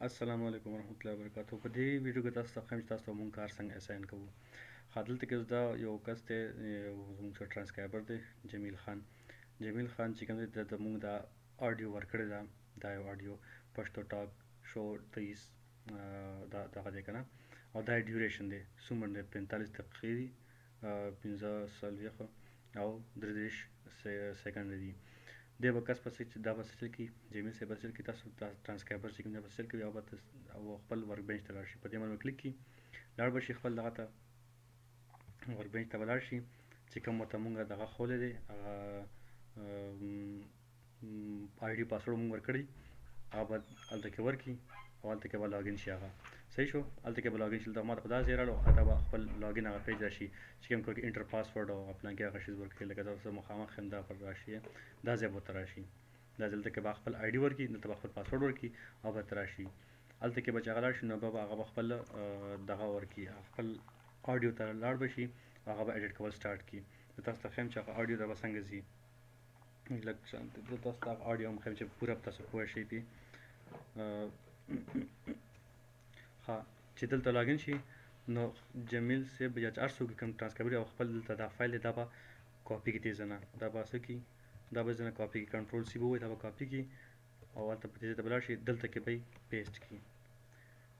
السلام علیکم ورحمۃ اللہ وبرکاتہ. په دې ویډیو کې تاسو ته ښیم چې تاسو ته مونږ کار څنګه اساین کوو. دلته کې دا یو کس دی، زموږ څخه ټرانسکرایبر دی، جمیل خان. جمیل خان چې کوم دی د مونږ دا آډیو ورکړې ده، دا یو آډیو پښتو ټاک شو 23 دغه دی که نه، او دا یې ډیوریشن دی څومره دی 45 دقیقې دي، 15 او 33 سیکنډ دي. دی به کس پسې چې دا به څه چل کړي، جمیل صاحب به څه چل کړي، تاسو دا ټرانسکرایبر چې کوم دی به څه چل کړي، او خپل ورک بینچ ته لاړ شي. په دې باندې کلیک کړي، لاړ به شي خپل دغه ته ورک بینچ ته به لاړ شي. چې کوم ورته مونږ دغه ښولی دی، هغه آی ډي پاسورډ مونږ ورکړی، هغه به هلته کې ورکړي او هلته کې به لاګین شي. هغه صحیح شو، هلته کې به لاګین شي. دلته ما ته په دا ځای راغلو، هلته به خپل لاګین هغه پیج راشي چې کوم کوي انټر پاسورډ او پلانکې هغه شیز ورکړي، لکه دا اوس مخامخ یم دا پر راشي، دا ځای به ورته راشي. دا دلته کې به خپل آی ډي ورکړي، دلته به خپل پاسورډ ورکړي او به ورته راشي. هلته کې به چې هغه لاړ شي نو هغه به خپل دغه ورکړي، خپل آډیو ته لاړ به شي، هغه به ایډیټ کول سټارټ کړي. زه تاسو ته ښیم چې هغه آډیو ته به څنګه ځي. لږ شانتې زه تاسو ته هغه آډیو هم ښیم چې پوره تاسو پوه شئ پرې. ها چې دلته لاګین شي نو جمیل صاحب یا هر څوک کوم ټرانسکرایبر او خپل دلته دا فایل دی دا به کاپي کړي تیزه نه، دا به څه کړي، دا به ځنه کاپي کړي، کنټرول سی به ووایي، دا به کاپي کړي او هلته په تیزه ته به لاړ شي، دلته کې به یې پیسټ کړي.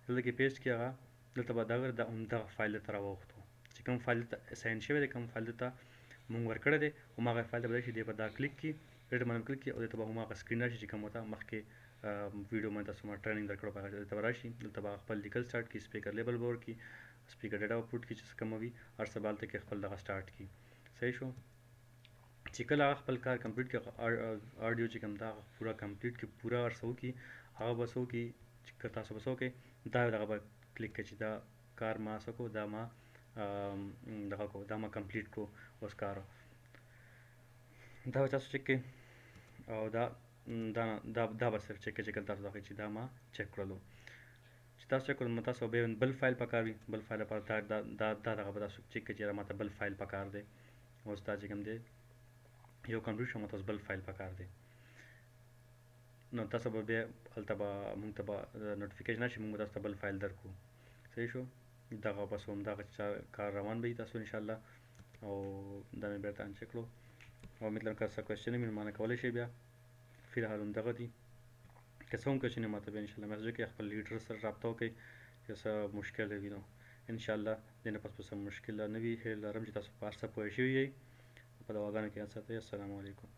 دلته کې پیسټ کړي هغه، دلته به د همدغه فایل درته راوغوښتو چې کوم فایل دلته اساین شوی دی، کوم فایل دلته مونږ ورکړی دی، هماغه فایل ته به راشي. دی به دا کلیک کړي، ایډیټ باندې کلیک کړي او دلته به هماغه سکرین راشي چې کوم ورته مخکې ویډیو باندې تاسو ما ټریننګ درکړو په هغه دلته به راشي. دلته به خپل لیکل سټارټ کړي، سپیکر لیبل به ورکړي، سپیکر ډیټا به پوټ کړي چې څه کومه وي، هر څه به هلته کې خپل دغه سټارټ کړي. صحیح شو. چې کله هغه خپل کار کمپلیټ کړي، آډیو چې کوم دا پوره کمپلیټ کړي، پوره هر څه وکړي، هغه به څه وکړي چې تاسو به څه وکړئ، دا دغه به کلیک کړئ چې دا کار ما څه کړو، دا ما دغه کړو، دا ما کمپلیټ کړو اوس کار. دا به تاسو چک کړئ او دا به صرف چک کړئ چې کله تاسو دغه چې دا ما چک کړلو. چې تاسو چک کړل نو تاسو بیا بل فایل پکار وي، بل فایل لپاره دا دغه به تاسو چک کړئ چې ماته بل فایل پکار دی. اوس دا چې کوم دی یو کمپلیټ شو، ماته اوس بل فایل پکار دی. نو تاسو به بیا هلته به مونږ ته به نوټیفیکیشن راشي، مونږ به تاسو ته بل فایل درکړو. صحیح شو. دغه بس همدغه کار روان به وي تاسو انشاءالله. او دا مې بیرته انچک کړو او امید لرم که څه کوېسچن وي نو مانه کولی شئ. بیا فی الحال همدغه دي، که څه هم کوېسچن وي ماته بیا انشاءالله میسج وکړئ، خپل لیډر سره رابطه وکړئ که څه مشکل وي نو انشاءالله دې نه پس به څه مشکل نه وي. هیله لرم چې تاسو په هر څه پوه شوي یئ. په دعاګانو کې یاد ساتئ. السلام علیکم.